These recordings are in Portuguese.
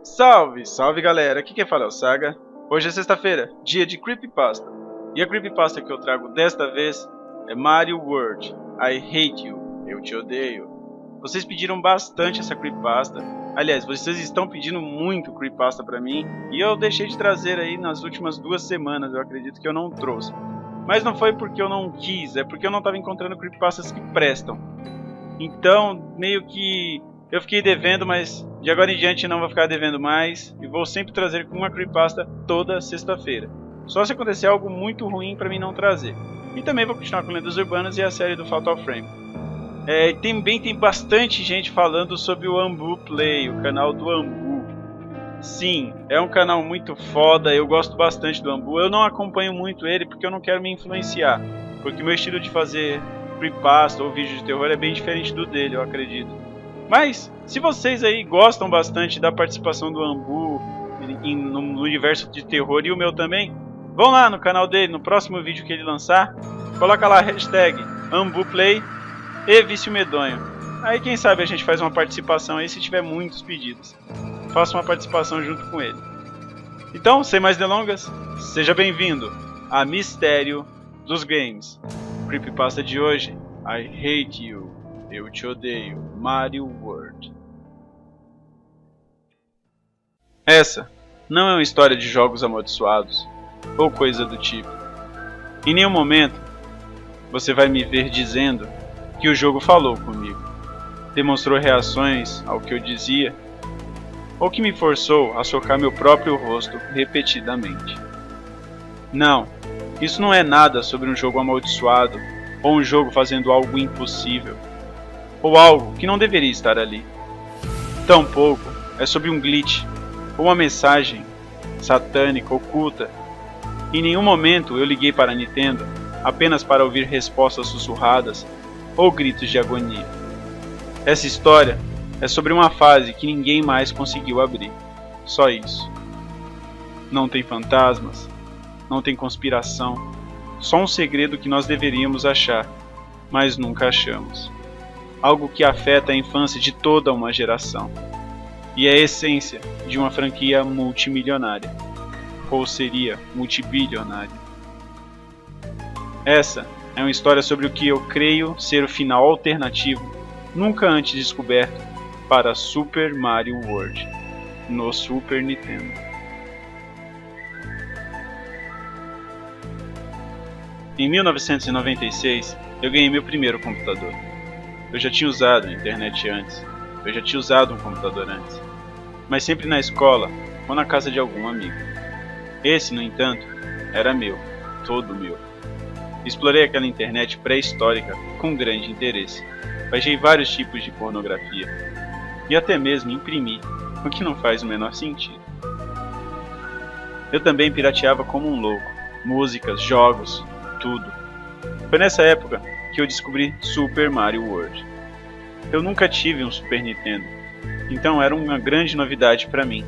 Salve, salve galera, aqui quem fala é o Saga. Hoje é sexta-feira, dia de Creepypasta. E a Creepypasta que eu trago desta vez é Mario World, I Hate You, Eu Te Odeio. Vocês pediram bastante essa Creepypasta. Aliás, vocês estão pedindo muito Creepypasta pra mim. E eu deixei de trazer aí nas últimas 2 semanas, eu acredito que eu não trouxe. Mas não foi porque eu não quis, é porque eu não estava encontrando Creepypastas que prestam. Então, meio que eu fiquei devendo, mas de agora em diante não vou ficar devendo mais e vou sempre trazer uma creepypasta toda sexta-feira. Só se acontecer algo muito ruim para mim não trazer. E também vou continuar com Lendas Urbanas e a série do Fatal Frame. Também tem bastante gente falando sobre o Ambu Play, o canal do Ambu. Sim, é um canal muito foda, eu gosto bastante do Ambu. Eu não acompanho muito ele porque eu não quero me influenciar. Porque meu estilo de fazer creepypasta ou vídeo de terror é bem diferente do dele, eu acredito. Mas, se vocês aí gostam bastante da participação do Ambu no universo de terror e o meu também, vão lá no canal dele, no próximo vídeo que ele lançar, coloca lá a hashtag AmbuPlay e Vício Medonho. Aí quem sabe a gente faz uma participação aí se tiver muitos pedidos. Faça uma participação junto com ele. Então, sem mais delongas, seja bem-vindo a Mistério dos Games. Creepypasta de hoje, I Hate You. Eu Te Odeio, Mario World. Essa não é uma história de jogos amaldiçoados ou coisa do tipo. Em nenhum momento você vai me ver dizendo que o jogo falou comigo, demonstrou reações ao que eu dizia ou que me forçou a socar meu próprio rosto repetidamente. Não, isso não é nada sobre um jogo amaldiçoado ou um jogo fazendo algo impossível. Ou algo que não deveria estar ali. Tampouco é sobre um glitch ou uma mensagem satânica oculta. Em nenhum momento eu liguei para a Nintendo apenas para ouvir respostas sussurradas ou gritos de agonia. Essa história é sobre uma fase que ninguém mais conseguiu abrir. Só isso. Não tem fantasmas, não tem conspiração, só um segredo que nós deveríamos achar, mas nunca achamos. Algo que afeta a infância de toda uma geração. E é a essência de uma franquia multimilionária. Ou seria multibilionária. Essa é uma história sobre o que eu creio ser o final alternativo, nunca antes descoberto, para Super Mario World, no Super Nintendo. Em 1996, eu ganhei meu primeiro computador. Eu já tinha usado a internet antes, eu já tinha usado um computador antes, mas sempre na escola ou na casa de algum amigo. Esse, no entanto, era meu, todo meu. Explorei aquela internet pré-histórica com grande interesse. Baixei vários tipos de pornografia e até mesmo imprimi, o que não faz o menor sentido. Eu também pirateava como um louco, músicas, jogos, tudo. Foi nessa época que eu descobri Super Mario World. Eu nunca tive um Super Nintendo, então era uma grande novidade para mim.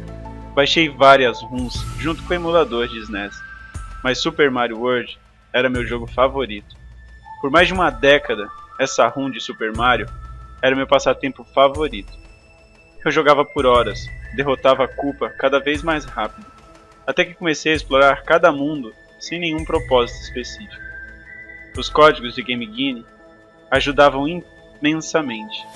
Baixei várias ROMs junto com o emulador de SNES, mas Super Mario World era meu jogo favorito. Por mais de uma década, essa ROM de Super Mario era meu passatempo favorito. Eu jogava por horas, derrotava a culpa cada vez mais rápido, até que comecei a explorar cada mundo sem nenhum propósito específico. Os códigos de Game Genie ajudavam imensamente.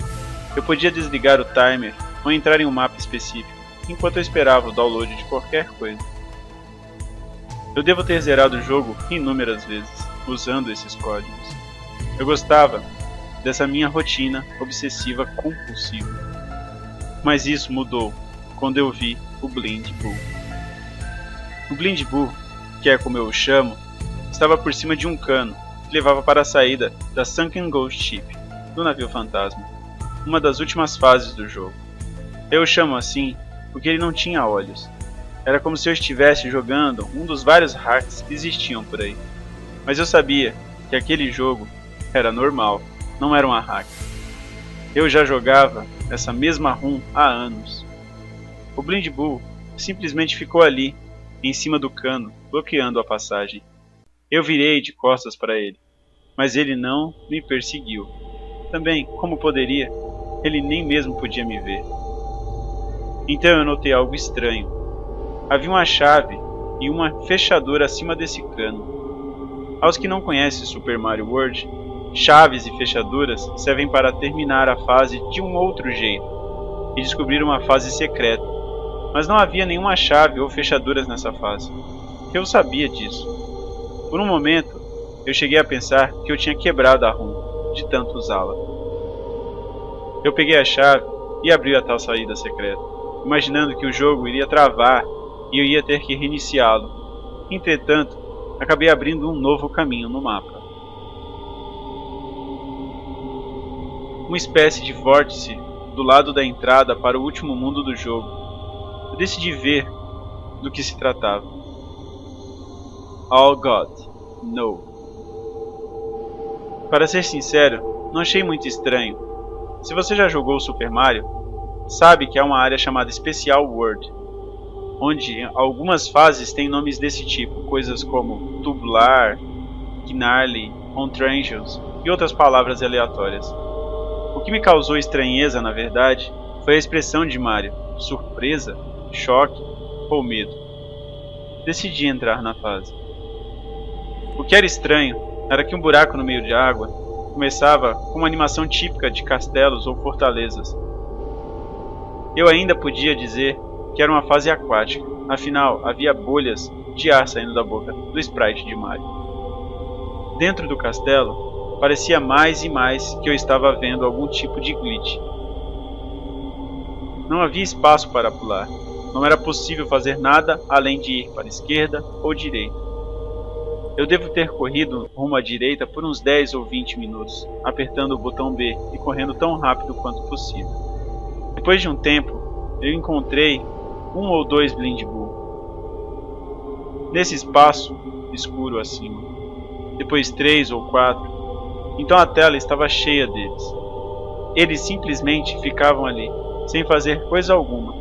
Eu podia desligar o timer ou entrar em um mapa específico, enquanto eu esperava o download de qualquer coisa. Eu devo ter zerado o jogo inúmeras vezes, usando esses códigos. Eu gostava dessa minha rotina obsessiva compulsiva. Mas isso mudou quando eu vi o Blind Bull. O Blind Bull, que é como eu o chamo, estava por cima de um cano que levava para a saída da Sunken Ghost Ship, do navio fantasma, uma das últimas fases do jogo. Eu o chamo assim porque ele não tinha olhos. Era como se eu estivesse jogando um dos vários hacks que existiam por aí. Mas eu sabia que aquele jogo era normal, não era uma hack. Eu já jogava essa mesma run há anos. O Blind Bull simplesmente ficou ali, em cima do cano, bloqueando a passagem. Eu virei de costas para ele, mas ele não me perseguiu. Também, como poderia, ele nem mesmo podia me ver. Então eu notei algo estranho. Havia uma chave e uma fechadura acima desse cano. Aos que não conhecem Super Mario World, chaves e fechaduras servem para terminar a fase de um outro jeito e descobrir uma fase secreta. Mas não havia nenhuma chave ou fechaduras nessa fase. Eu sabia disso. Por um momento, eu cheguei a pensar que eu tinha quebrado a run de tanto usá-la. Eu peguei a chave e abri a tal saída secreta, imaginando que o jogo iria travar e eu ia ter que reiniciá-lo. Entretanto, acabei abrindo um novo caminho no mapa. Uma espécie de vórtice do lado da entrada para o último mundo do jogo. Eu decidi ver do que se tratava. Oh God, no. Para ser sincero, não achei muito estranho. Se você já jogou Super Mario, sabe que há uma área chamada Special World, onde algumas fases têm nomes desse tipo, coisas como Tubular, Gnarly, Contrangles e outras palavras aleatórias. O que me causou estranheza, na verdade, foi a expressão de Mario, surpresa, choque ou medo. Decidi entrar na fase. O que era estranho era que um buraco no meio de água começava com uma animação típica de castelos ou fortalezas. Eu ainda podia dizer que era uma fase aquática, afinal havia bolhas de ar saindo da boca do sprite de Mario. Dentro do castelo, parecia mais e mais que eu estava vendo algum tipo de glitch. Não havia espaço para pular, não era possível fazer nada além de ir para a esquerda ou direita. Eu devo ter corrido rumo à direita por uns 10 ou 20 minutos, apertando o botão B e correndo tão rápido quanto possível. Depois de um tempo, eu encontrei um ou dois Blind Bull. Nesse espaço escuro acima. Depois 3 ou 4. Então a tela estava cheia deles. Eles simplesmente ficavam ali, sem fazer coisa alguma.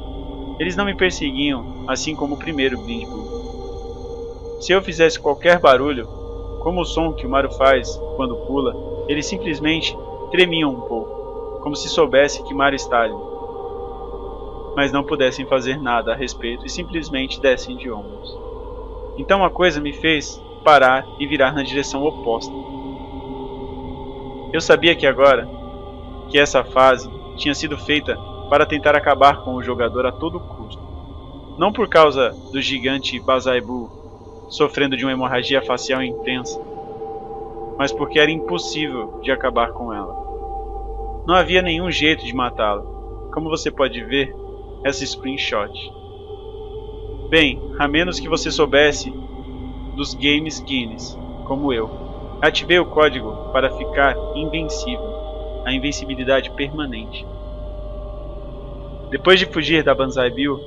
Eles não me perseguiam, assim como o primeiro Blind Bull. Se eu fizesse qualquer barulho, como o som que o Mario faz quando pula, eles simplesmente tremiam um pouco, como se soubesse que Mario está ali. Mas não pudessem fazer nada a respeito e simplesmente descem de ombros. Então uma coisa me fez parar e virar na direção oposta. Eu sabia que agora, que essa fase tinha sido feita para tentar acabar com o jogador a todo custo. Não por causa do gigante Bazaibu sofrendo de uma hemorragia facial intensa, mas porque era impossível de acabar com ela. Não havia nenhum jeito de matá-la, como você pode ver essa screenshot. Bem, a menos que você soubesse dos Games Guinness, como eu. Ativei o código para ficar invencível, a invencibilidade permanente. Depois de fugir da Banzai Bill,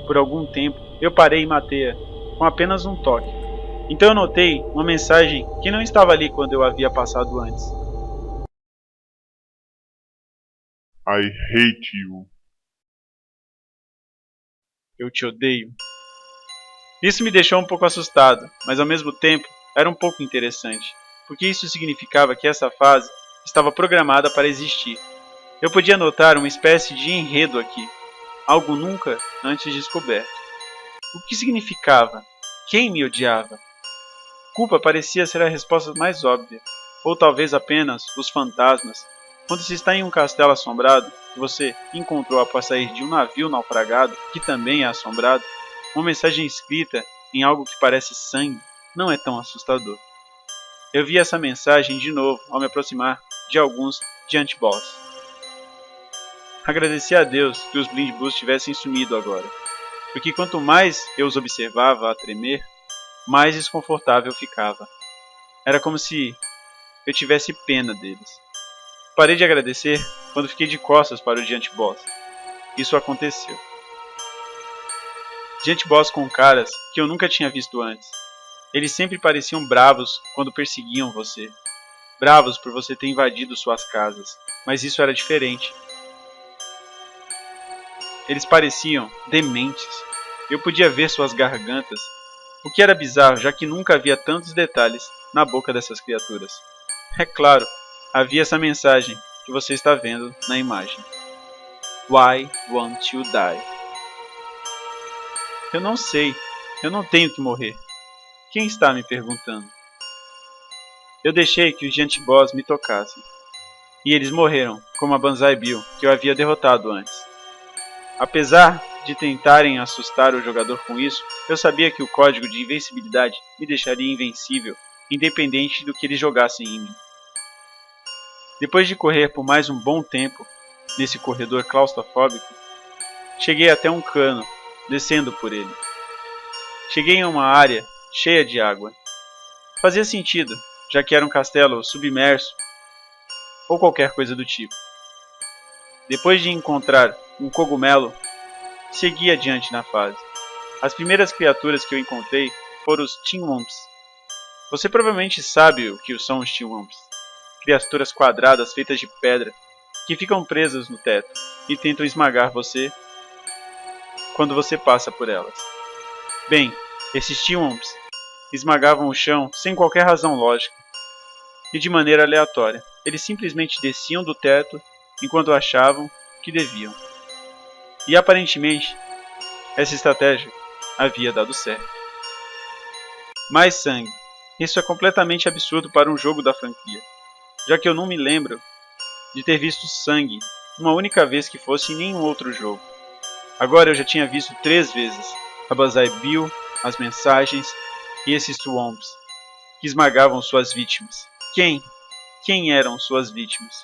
por algum tempo, eu parei e matei-a com apenas um toque. Então eu notei uma mensagem que não estava ali quando eu havia passado antes. I hate you. Eu te odeio. Isso me deixou um pouco assustado, mas ao mesmo tempo era um pouco interessante, porque isso significava que essa fase estava programada para existir. Eu podia notar uma espécie de enredo aqui, algo nunca antes descoberto. O que significava? Quem me odiava? Culpa parecia ser a resposta mais óbvia, ou talvez apenas os fantasmas. Quando se está em um castelo assombrado, que você encontrou após sair de um navio naufragado, que também é assombrado, uma mensagem escrita em algo que parece sangue não é tão assustador. Eu vi essa mensagem de novo ao me aproximar de alguns Giant Boss. Agradeci a Deus que os Blind Bulls tivessem sumido agora, porque quanto mais eu os observava a tremer, mais desconfortável ficava. Era como se eu tivesse pena deles. Parei de agradecer quando fiquei de costas para o Giant Boss. Isso aconteceu. Giant Boss com caras que eu nunca tinha visto antes. Eles sempre pareciam bravos quando perseguiam você. Bravos por você ter invadido suas casas, mas isso era diferente. Eles pareciam dementes. Eu podia ver suas gargantas, o que era bizarro, já que nunca havia tantos detalhes na boca dessas criaturas. É claro, havia essa mensagem que você está vendo na imagem. Why won't you die? Eu não sei. Eu não tenho que morrer. Quem está me perguntando? Eu deixei que os Giant Boss me tocassem. E eles morreram, como a Banzai Bill, que eu havia derrotado antes. Apesar de tentarem assustar o jogador com isso, eu sabia que o código de invencibilidade me deixaria invencível, independente do que eles jogassem em mim. Depois de correr por mais um bom tempo, nesse corredor claustrofóbico, cheguei até um cano, descendo por ele. Cheguei em uma área cheia de água. Fazia sentido, já que era um castelo submerso, ou qualquer coisa do tipo. Depois de encontrar um cogumelo, segui adiante na fase. As primeiras criaturas que eu encontrei foram os Tinwomps. Você provavelmente sabe o que são os Tinwomps. Criaturas quadradas feitas de pedra, que ficam presas no teto e tentam esmagar você quando você passa por elas. Bem, esses Tinwomps esmagavam o chão sem qualquer razão lógica e de maneira aleatória. Eles simplesmente desciam do teto enquanto achavam que deviam. E aparentemente, essa estratégia havia dado certo. Mais sangue. Isso é completamente absurdo para um jogo da franquia, já que eu não me lembro de ter visto sangue uma única vez que fosse em nenhum outro jogo. Agora eu já tinha visto 3 vezes a Banzai Bill, as mensagens e esses Swamps que esmagavam suas vítimas. Quem eram suas vítimas?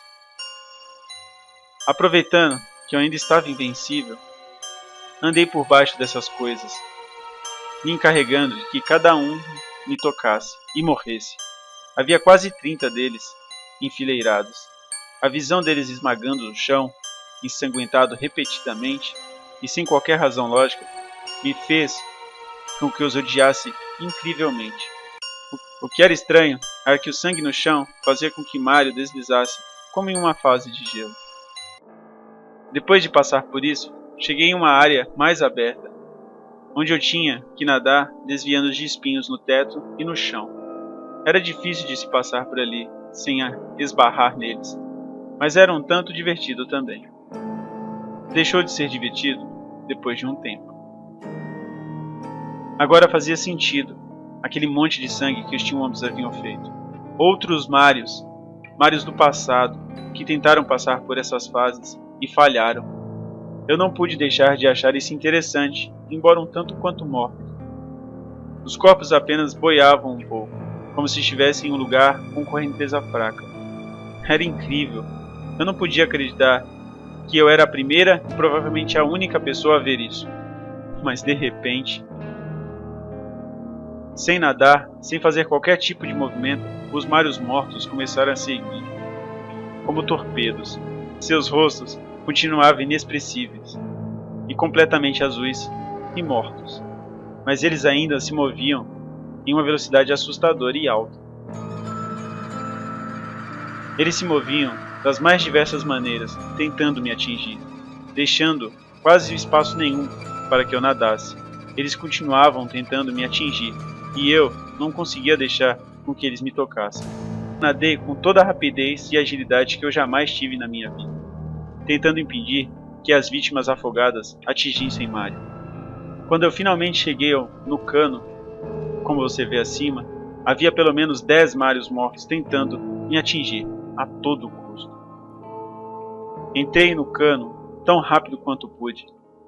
Aproveitando que eu ainda estava invencível, andei por baixo dessas coisas, me encarregando de que cada um me tocasse e morresse. Havia quase 30 deles enfileirados. A visão deles esmagando o chão, ensanguentado repetidamente e sem qualquer razão lógica, me fez com que os odiasse incrivelmente. O que era estranho era que o sangue no chão fazia com que Mario deslizasse como em uma fase de gelo. Depois de passar por isso, cheguei em uma área mais aberta, onde eu tinha que nadar desviando de espinhos no teto e no chão. Era difícil de se passar por ali sem esbarrar neles, mas era um tanto divertido também. Deixou de ser divertido depois de um tempo. Agora fazia sentido aquele monte de sangue que os Tinwomps haviam feito. Outros Marios do passado, que tentaram passar por essas fases e falharam. Eu não pude deixar de achar isso interessante, embora um tanto quanto mórbido. Os corpos apenas boiavam um pouco, como se estivessem em um lugar com correnteza fraca. Era incrível. Eu não podia acreditar que eu era a primeira e provavelmente a única pessoa a ver isso. Mas de repente, sem nadar, sem fazer qualquer tipo de movimento, os Marios mortos começaram a seguir, como torpedos. Seus rostos continuavam inexpressíveis, e completamente azuis e mortos. Mas eles ainda se moviam em uma velocidade assustadora e alta. Eles se moviam das mais diversas maneiras, tentando me atingir, deixando quase espaço nenhum para que eu nadasse. Eles continuavam tentando me atingir, e eu não conseguia deixar com que eles me tocassem. Nadei com toda a rapidez e agilidade que eu jamais tive na minha vida, tentando impedir que as vítimas afogadas atingissem Mario. Quando eu finalmente cheguei no cano, como você vê acima, havia pelo menos 10 Marios mortos tentando me atingir a todo custo. Entrei no cano tão rápido quanto pude,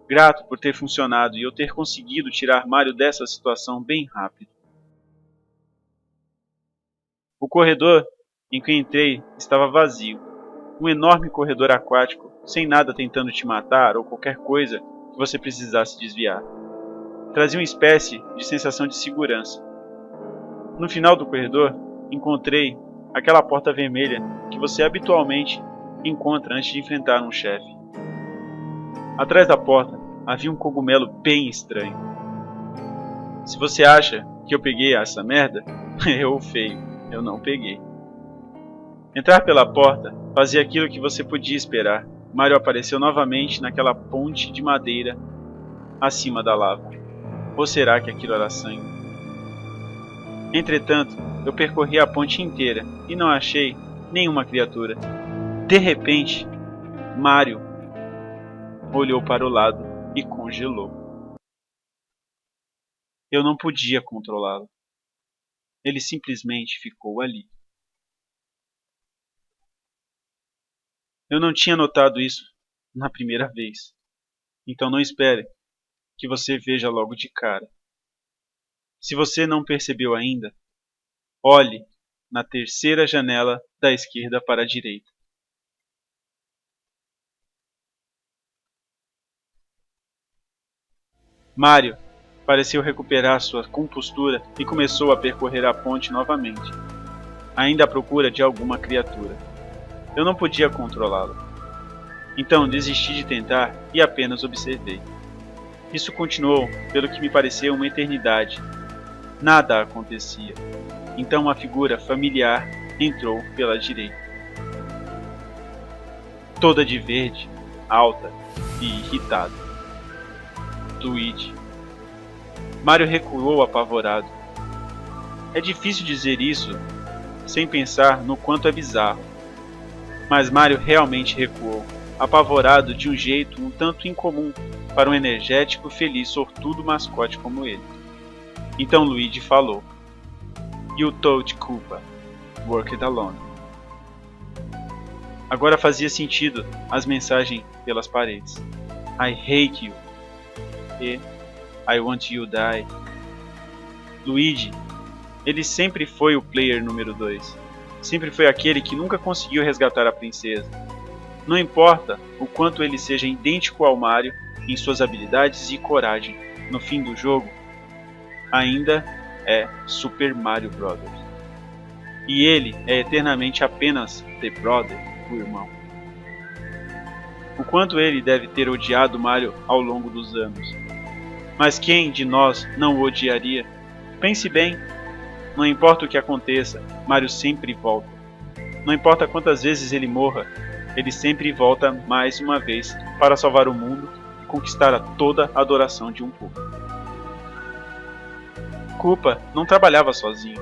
grato por ter funcionado e eu ter conseguido tirar Mario dessa situação bem rápido. O corredor em que entrei estava vazio, um enorme corredor aquático, sem nada tentando te matar ou qualquer coisa que você precisasse desviar. Trazia uma espécie de sensação de segurança. No final do corredor, encontrei aquela porta vermelha que você habitualmente encontra antes de enfrentar um chefe. Atrás da porta havia um cogumelo bem estranho. Se você acha porque eu peguei essa merda? Errou feio, eu não peguei. Entrar pela porta fazia aquilo que você podia esperar. Mario apareceu novamente naquela ponte de madeira acima da lava. Ou será que aquilo era sangue? Entretanto, eu percorri a ponte inteira e não achei nenhuma criatura. De repente, Mario olhou para o lado e congelou. Eu não podia controlá-lo. Ele simplesmente ficou ali. Eu não tinha notado isso na primeira vez. Então não espere que você veja logo de cara. Se você não percebeu ainda, olhe na terceira janela da esquerda para a direita. Mario pareceu recuperar sua compostura e começou a percorrer a ponte novamente, ainda à procura de alguma criatura. Eu não podia controlá-lo. Então desisti de tentar e apenas observei. Isso continuou pelo que me pareceu uma eternidade. Nada acontecia. Então uma figura familiar entrou pela direita. Toda de verde, alta e irritada. Luigi. Mario recuou apavorado. É difícil dizer isso sem pensar no quanto é bizarro. Mas Mario realmente recuou, apavorado de um jeito um tanto incomum para um energético, feliz, sortudo mascote como ele. Então Luigi falou: "You told Koopa, work it alone." Agora fazia sentido as mensagens pelas paredes. I hate you. E I want you die. Luigi, ele sempre foi o player número 2. Sempre foi aquele que nunca conseguiu resgatar a princesa. Não importa o quanto ele seja idêntico ao Mario em suas habilidades e coragem, no fim do jogo, ainda é Super Mario Bros. E ele é eternamente apenas The Brother, o irmão. O quanto ele deve ter odiado Mario ao longo dos anos. Mas quem de nós não o odiaria? Pense bem, não importa o que aconteça, Mario sempre volta. Não importa quantas vezes ele morra, ele sempre volta mais uma vez para salvar o mundo e conquistar a toda a adoração de um povo. Koopa não trabalhava sozinho.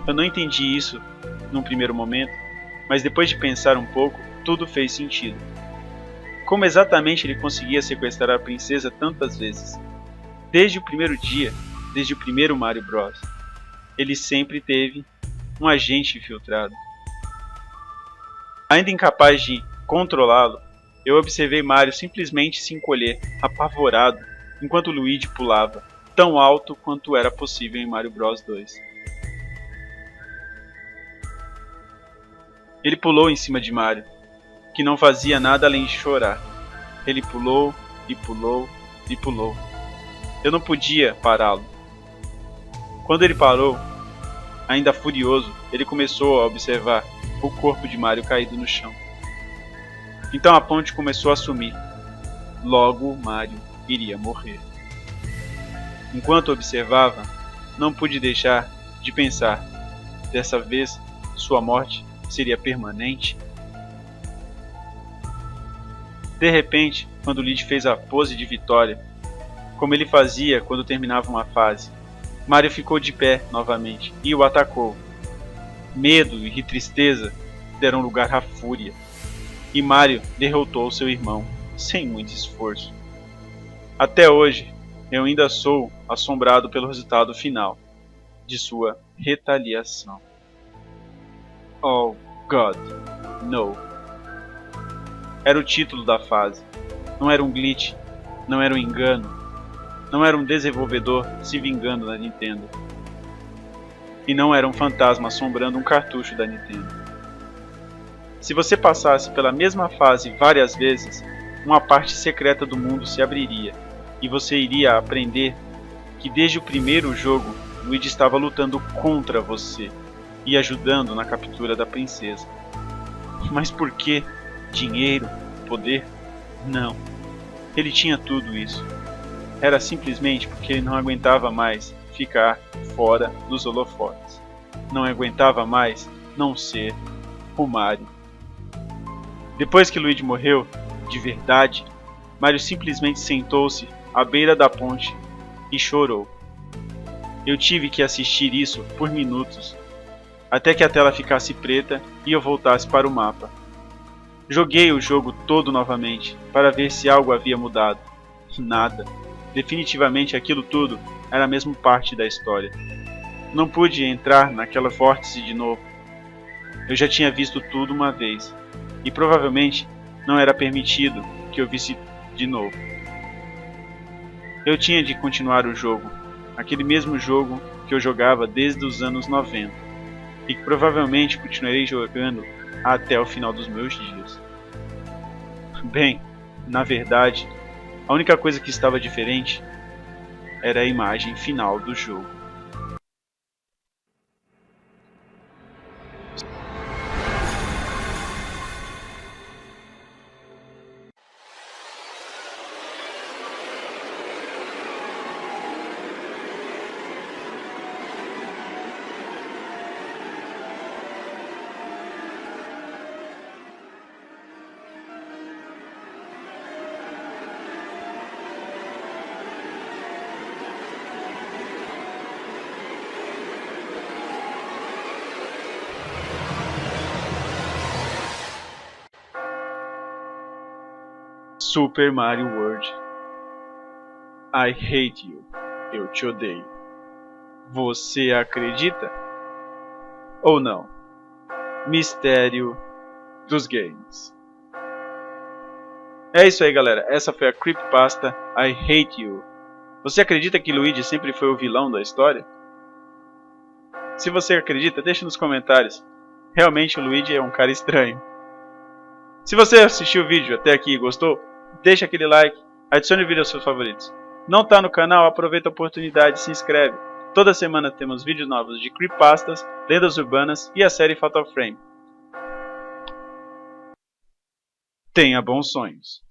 Eu não entendi isso num primeiro momento, mas depois de pensar um pouco, tudo fez sentido. Como exatamente ele conseguia sequestrar a princesa tantas vezes? Desde o primeiro dia, desde o primeiro Mario Bros, ele sempre teve um agente infiltrado. Ainda incapaz de controlá-lo, eu observei Mario simplesmente se encolher, apavorado, enquanto Luigi pulava, tão alto quanto era possível em Mario Bros 2. Ele pulou em cima de Mario, que não fazia nada além de chorar. Ele pulou e pulou e pulou. Eu não podia pará-lo. Quando ele parou, ainda furioso, ele começou a observar o corpo de Mario caído no chão. Então a ponte começou a sumir. Logo Mario iria morrer. Enquanto observava, não pude deixar de pensar: dessa vez sua morte seria permanente? De repente, quando Luigi fez a pose de vitória, como ele fazia quando terminava uma fase, Mario ficou de pé novamente e o atacou. Medo e tristeza deram lugar à fúria, e Mario derrotou seu irmão sem muito esforço. Até hoje, eu ainda sou assombrado pelo resultado final de sua retaliação. Oh God, no. Era o título da fase. Não era um glitch, não era um engano, não era um desenvolvedor se vingando da Nintendo. E não era um fantasma assombrando um cartucho da Nintendo. Se você passasse pela mesma fase várias vezes, uma parte secreta do mundo se abriria, e você iria aprender que desde o primeiro jogo, Luigi estava lutando contra você e ajudando na captura da princesa. Mas por quê? Dinheiro? Poder? Não. Ele tinha tudo isso. Era simplesmente porque ele não aguentava mais ficar fora dos holofotes. Não aguentava mais não ser o Mario. Depois que Luigi morreu, de verdade, Mario simplesmente sentou-se à beira da ponte e chorou. Eu tive que assistir isso por minutos, até que a tela ficasse preta e eu voltasse para o mapa. Joguei o jogo todo novamente, para ver se algo havia mudado. Nada. Definitivamente aquilo tudo era mesmo parte da história. Não pude entrar naquela vórtice de novo. Eu já tinha visto tudo uma vez, e provavelmente não era permitido que eu visse de novo. Eu tinha de continuar o jogo, aquele mesmo jogo que eu jogava desde os anos 90, e que provavelmente continuarei jogando até o final dos meus dias. Bem, na verdade, a única coisa que estava diferente era a imagem final do jogo. Super Mario World. I hate you. Eu te odeio. Você acredita? Ou não? Mistério dos games. É isso aí, galera. Essa foi a Creepypasta I Hate You. Você acredita que Luigi sempre foi o vilão da história? Se você acredita, deixe nos comentários. Realmente o Luigi é um cara estranho. Se você assistiu o vídeo até aqui e gostou, deixa aquele like, adicione o vídeo aos seus favoritos. Não está no canal? Aproveita a oportunidade e se inscreve. Toda semana temos vídeos novos de creepypastas, lendas urbanas e a série Fatal Frame. Tenha bons sonhos.